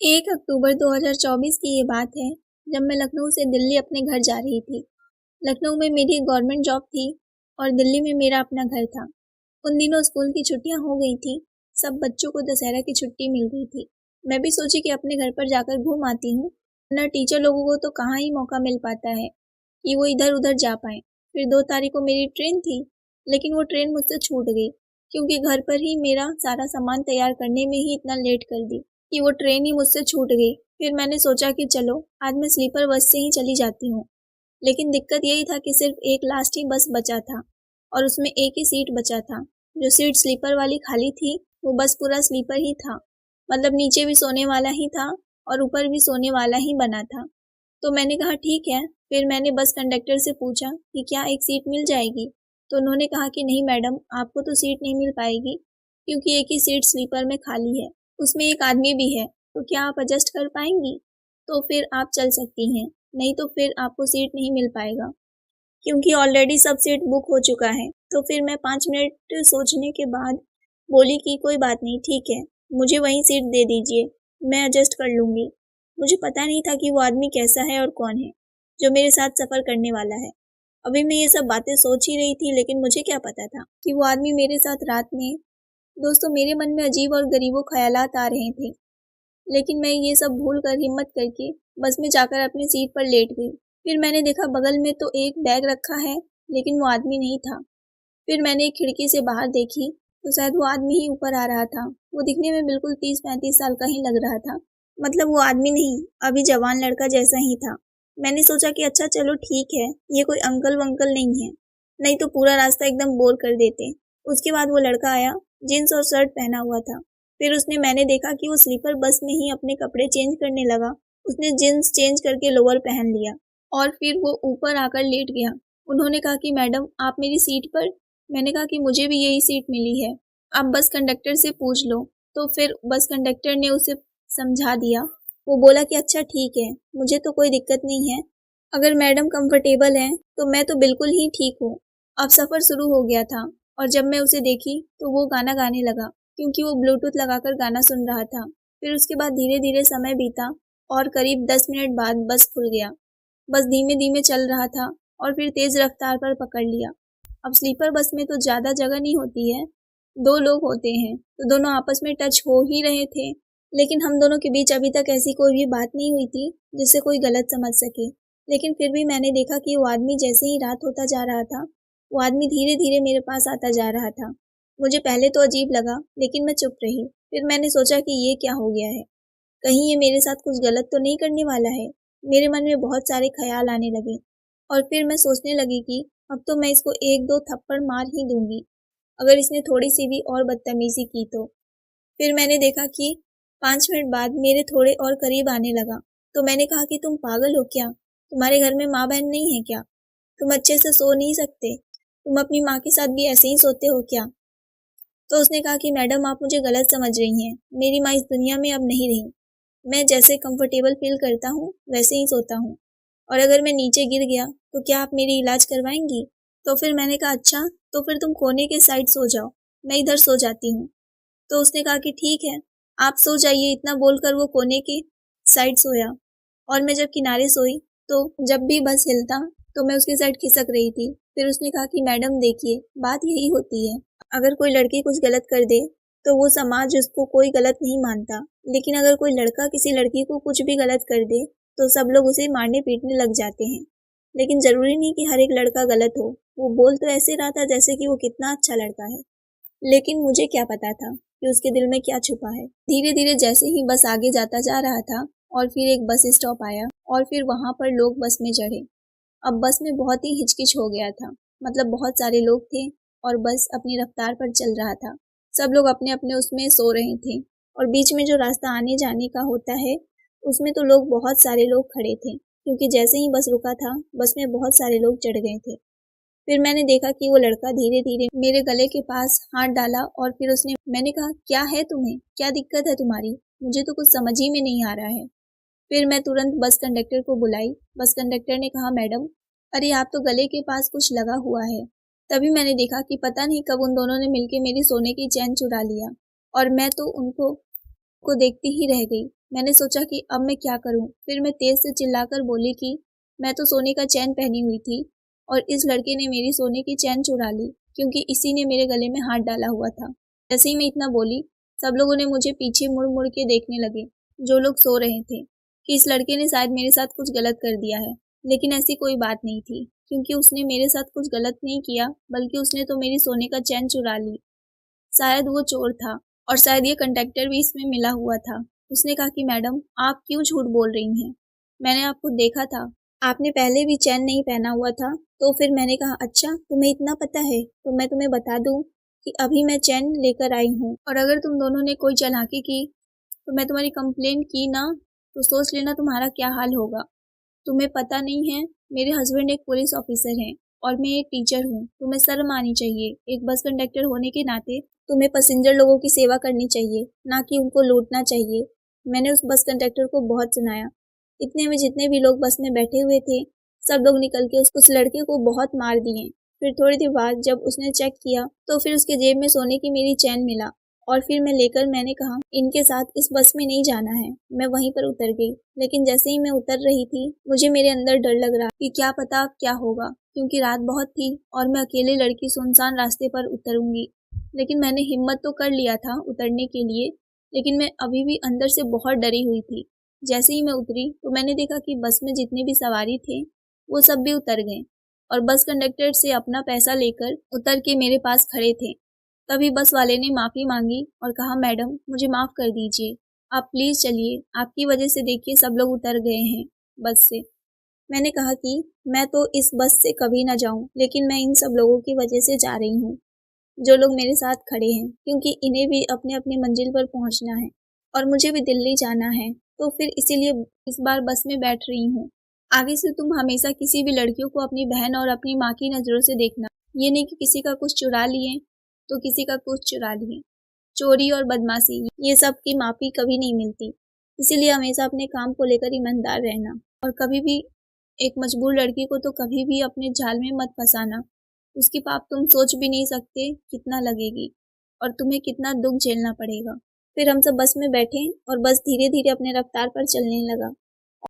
1 अक्टूबर 2024 की ये बात है, जब मैं लखनऊ से दिल्ली अपने घर जा रही थी। लखनऊ में मेरी एक गवर्नमेंट जॉब थी और दिल्ली में मेरा अपना घर था। उन दिनों स्कूल की छुट्टियां हो गई थी, सब बच्चों को दशहरा की छुट्टी मिल गई थी। मैं भी सोची कि अपने घर पर जाकर घूम आती हूँ, वरना टीचर लोगों को तो कहाँ ही मौका मिल पाता है कि वो इधर-उधर जा पाएँ। फिर 2 तारीख को मेरी ट्रेन थी, लेकिन वो ट्रेन मुझसे छूट गई, क्योंकि घर पर ही मेरा सारा सामान तैयार करने में ही इतना लेट कर दी कि वो ट्रेन ही मुझसे छूट गई। फिर मैंने सोचा कि चलो आज मैं स्लीपर बस से ही चली जाती हूँ। लेकिन दिक्कत यही था कि सिर्फ एक लास्ट ही बस बचा था और उसमें एक ही सीट बचा था। जो सीट स्लीपर वाली खाली थी, वो बस पूरा स्लीपर ही था। मतलब नीचे भी सोने वाला ही था और ऊपर भी सोने वाला ही बना था। तो मैंने कहा ठीक है। फिर मैंने बस कंडक्टर से पूछा कि क्या एक सीट मिल जाएगी? तो उन्होंने कहा कि नहीं मैडम, आपको तो सीट नहीं मिल पाएगी, क्योंकि एक ही सीट स्लीपर में खाली है। उसमें एक आदमी भी है, तो क्या आप एडजस्ट कर पाएंगी? तो फिर आप चल सकती हैं, नहीं तो फिर आपको सीट नहीं मिल पाएगा, क्योंकि ऑलरेडी सब सीट बुक हो चुका है। तो फिर मैं 5 मिनट सोचने के बाद बोली कि कोई बात नहीं, ठीक है, मुझे वहीं सीट दे दीजिए, मैं एडजस्ट कर लूँगी। मुझे पता नहीं था कि वो आदमी कैसा है और कौन है, जो मेरे साथ सफ़र करने वाला है। अभी मैं ये सब बातें सोच ही रही थी, लेकिन मुझे क्या पता था कि वो आदमी मेरे साथ रात में। दोस्तों, मेरे मन में अजीब और गरीबो ख़यालात आ रहे थे, लेकिन मैं ये सब भूल कर हिम्मत करके बस में जाकर अपनी सीट पर लेट गई। फिर मैंने देखा बगल में तो एक बैग रखा है, लेकिन वो आदमी नहीं था। फिर मैंने एक खिड़की से बाहर देखी, तो शायद वो आदमी ही ऊपर आ रहा था। वो दिखने में बिल्कुल 30-35 साल का ही लग रहा था। मतलब वो आदमी नहीं, अभी जवान लड़का जैसा ही था। मैंने सोचा कि अच्छा चलो ठीक है, ये कोई अंकल-वंकल नहीं है, नहीं तो पूरा रास्ता एकदम बोर कर देते। उसके बाद वो लड़का आया, जीन्स और शर्ट पहना हुआ था। फिर मैंने देखा कि वो स्लीपर बस में ही अपने कपड़े चेंज करने लगा। उसने जीन्स चेंज करके लोअर पहन लिया और फिर वो ऊपर आकर लेट गया। उन्होंने कहा कि मैडम आप मेरी सीट पर। मैंने कहा कि मुझे भी यही सीट मिली है, आप बस कंडक्टर से पूछ लो। तो फिर बस कंडक्टर ने उसे समझा दिया। वो बोला कि अच्छा ठीक है, मुझे तो कोई दिक्कत नहीं है, अगर मैडम कंफर्टेबल हैं तो मैं तो बिल्कुल ही ठीक हूँ। अब सफ़र शुरू हो गया था और जब मैं उसे देखी तो वो गाना गाने लगा, क्योंकि वो ब्लूटूथ लगाकर गाना सुन रहा था। फिर उसके बाद धीरे-धीरे समय बीता और करीब 10 मिनट बाद बस खुल गया। बस धीमे-धीमे चल रहा था और फिर तेज़ रफ्तार पर पकड़ लिया। अब स्लीपर बस में तो ज़्यादा जगह नहीं होती है, 2 लोग होते हैं, तो दोनों आपस में टच हो ही रहे थे। लेकिन हम दोनों के बीच अभी तक ऐसी कोई भी बात नहीं हुई थी, जिससे कोई गलत समझ सके। लेकिन फिर भी मैंने देखा कि वो आदमी जैसे ही रात होता जा रहा था, वो आदमी धीरे-धीरे मेरे पास आता जा रहा था। मुझे पहले तो अजीब लगा, लेकिन मैं चुप रही। फिर मैंने सोचा कि ये क्या हो गया है? कहीं ये मेरे साथ कुछ गलत तो नहीं करने वाला है? मेरे मन में बहुत सारे ख़्याल आने लगे और फिर मैं सोचने लगी कि अब तो मैं इसको 1-2 थप्पड़ मार ही दूँगी, अगर इसने थोड़ी-सी भी और बदतमीज़ी की तो। फिर मैंने देखा कि 5 मिनट बाद मेरे थोड़े और करीब आने लगा, तो मैंने कहा कि तुम पागल हो क्या? तुम्हारे घर में माँ-बहन नहीं है क्या? तुम अच्छे से सो नहीं सकते? तुम अपनी माँ के साथ भी ऐसे ही सोते हो क्या? तो उसने कहा कि मैडम आप मुझे गलत समझ रही हैं, मेरी माँ इस दुनिया में अब नहीं रही। मैं जैसे कंफर्टेबल फ़ील करता हूँ, वैसे ही सोता हूँ, और अगर मैं नीचे गिर गया, तो क्या आप मेरी इलाज करवाएँगी? तो फिर मैंने कहा अच्छा, तो फिर तुम कोने के साइड सो जाओ, मैं इधर सो जाती हूँ। तो उसने कहा कि ठीक है, आप सो जाइए। इतना बोलकर वो कोने के साइड सोया और मैं जब किनारे सोई, तो जब भी बस हिलता तो मैं उसकी साइड खिसक रही थी। फिर उसने कहा कि मैडम देखिए, बात यही होती है, अगर कोई लड़की कुछ गलत कर दे तो वो समाज उसको कोई गलत नहीं मानता, लेकिन अगर कोई लड़का किसी लड़की को कुछ भी गलत कर दे तो सब लोग उसे मारने पीटने लग जाते हैं। लेकिन ज़रूरी नहीं कि हर एक लड़का गलत हो। वो बोल तो ऐसे रहा था जैसे कि वो कितना अच्छा लड़का है, लेकिन मुझे क्या पता था कि उसके दिल में क्या छुपा है। धीरे-धीरे जैसे ही बस आगे जाता जा रहा था और फिर एक बस स्टॉप आया और फिर वहाँ पर लोग बस में चढ़े। अब बस में बहुत ही हिचकिच हो गया था, मतलब बहुत सारे लोग थे और बस अपनी रफ्तार पर चल रहा था। सब लोग अपने-अपने उसमें सो रहे थे और बीच में जो रास्ता आने-जाने का होता है, उसमें तो लोग बहुत सारे लोग खड़े थे, क्योंकि जैसे ही बस रुका था, बस में बहुत सारे लोग चढ़ गए थे। फिर मैंने देखा कि वो लड़का धीरे-धीरे मेरे गले के पास हाथ डाला और फिर मैंने कहा, क्या है तुम्हें? क्या दिक्कत है तुम्हारी? मुझे तो कुछ समझ ही में नहीं आ रहा है। फिर मैं तुरंत बस कंडक्टर को बुलाई। बस कंडक्टर ने कहा, मैडम, अरे आप तो गले के पास कुछ लगा हुआ है। तभी मैंने देखा कि पता नहीं कब उन दोनों ने मिलके मेरी सोने की चैन चुरा लिया और मैं तो उनको को देखती ही रह गई। मैंने सोचा कि अब मैं क्या करूं। फिर मैं तेज से चिल्लाकर बोली कि मैं तो सोने का चैन पहनी हुई थी और इस लड़के ने मेरी सोने की चैन चुरा ली, क्योंकि इसी ने मेरे गले में हाथ डाला हुआ था। जैसे ही मैं इतना बोली, सब लोगों ने मुझे पीछे मुड़ मुड़ के देखने लगे, जो लोग सो रहे थे, कि इस लड़के ने शायद मेरे साथ कुछ गलत कर दिया है। लेकिन ऐसी कोई बात नहीं थी, क्योंकि उसने मेरे साथ कुछ गलत नहीं किया, बल्कि उसने तो मेरी सोने का चैन चुरा ली। शायद वो चोर था और शायद ये कंडक्टर भी इसमें मिला हुआ था। उसने कहा कि मैडम, आप क्यों झूठ बोल रही हैं? मैंने आपको देखा था, आपने पहले भी चैन नहीं पहना हुआ था। तो फिर मैंने कहा, अच्छा तुम्हें इतना पता है, तो मैं तुम्हें बता दूं कि अभी मैं चैन लेकर आई हूँ, और अगर तुम दोनों ने कोई चालाकी की तो मैं तुम्हारी कंप्लेंट की ना, तो सोच लेना तुम्हारा क्या हाल होगा। तुम्हें पता नहीं है, मेरे हस्बैंड एक पुलिस ऑफिसर हैं और मैं एक टीचर हूँ। तुम्हें शर्म आनी चाहिए। एक बस कंडक्टर होने के नाते तुम्हें पैसेंजर लोगों की सेवा करनी चाहिए, ना कि उनको लूटना चाहिए। मैंने उस बस कंडक्टर को बहुत सुनाया। इतने में जितने भी लोग बस में बैठे हुए थे, सब लोग निकल के उस लड़के को बहुत मार दिए। फिर थोड़ी देर बाद जब उसने चेक किया तो फिर उसके जेब में सोने की मेरी चैन मिला, और फिर मैंने कहा, इनके साथ इस बस में नहीं जाना है। मैं वहीं पर उतर गई। लेकिन जैसे ही मैं उतर रही थी, मुझे मेरे अंदर डर लग रहा कि क्या पता अब क्या होगा, क्योंकि रात बहुत थी और मैं अकेली लड़की सुनसान रास्ते पर उतरूंगी। लेकिन मैंने हिम्मत तो कर लिया था उतरने के लिए, लेकिन मैं अभी भी अंदर से बहुत डरी हुई थी। जैसे ही मैं उतरी तो मैंने देखा कि बस में जितने भी सवारी थे, वो सब भी उतर गए और बस कंडक्टर से अपना पैसा लेकर उतर के मेरे पास खड़े थे। तभी बस वाले ने माफ़ी मांगी और कहा, मैडम मुझे माफ़ कर दीजिए, आप प्लीज़ चलिए, आपकी वजह से देखिए सब लोग उतर गए हैं बस से। मैंने कहा कि मैं तो इस बस से कभी ना जाऊं, लेकिन मैं इन सब लोगों की वजह से जा रही हूँ, जो लोग मेरे साथ खड़े हैं, क्योंकि इन्हें भी अपने अपनी मंजिल पर पहुंचना है और मुझे भी दिल्ली जाना है। तो फिर इसीलिए इस बार बस में बैठ रही हूँ। आगे से तुम हमेशा किसी भी लड़कियों को अपनी बहन और अपनी माँ की नज़रों से देखना। ये नहीं कि किसी का कुछ चुरा लिए तो किसी का कुछ चुरा लिए। चोरी और बदमाशी, ये सब की माफ़ी कभी नहीं मिलती। इसीलिए हमेशा अपने काम को लेकर ईमानदार रहना, और कभी भी एक मजबूर लड़की को तो कभी भी अपने जाल में मत फंसाना। उसकी पाप तुम सोच भी नहीं सकते कितना लगेगी और तुम्हें कितना दुख झेलना पड़ेगा। फिर हम सब बस में बैठे और बस धीरे धीरे अपने रफ्तार पर चलने लगा।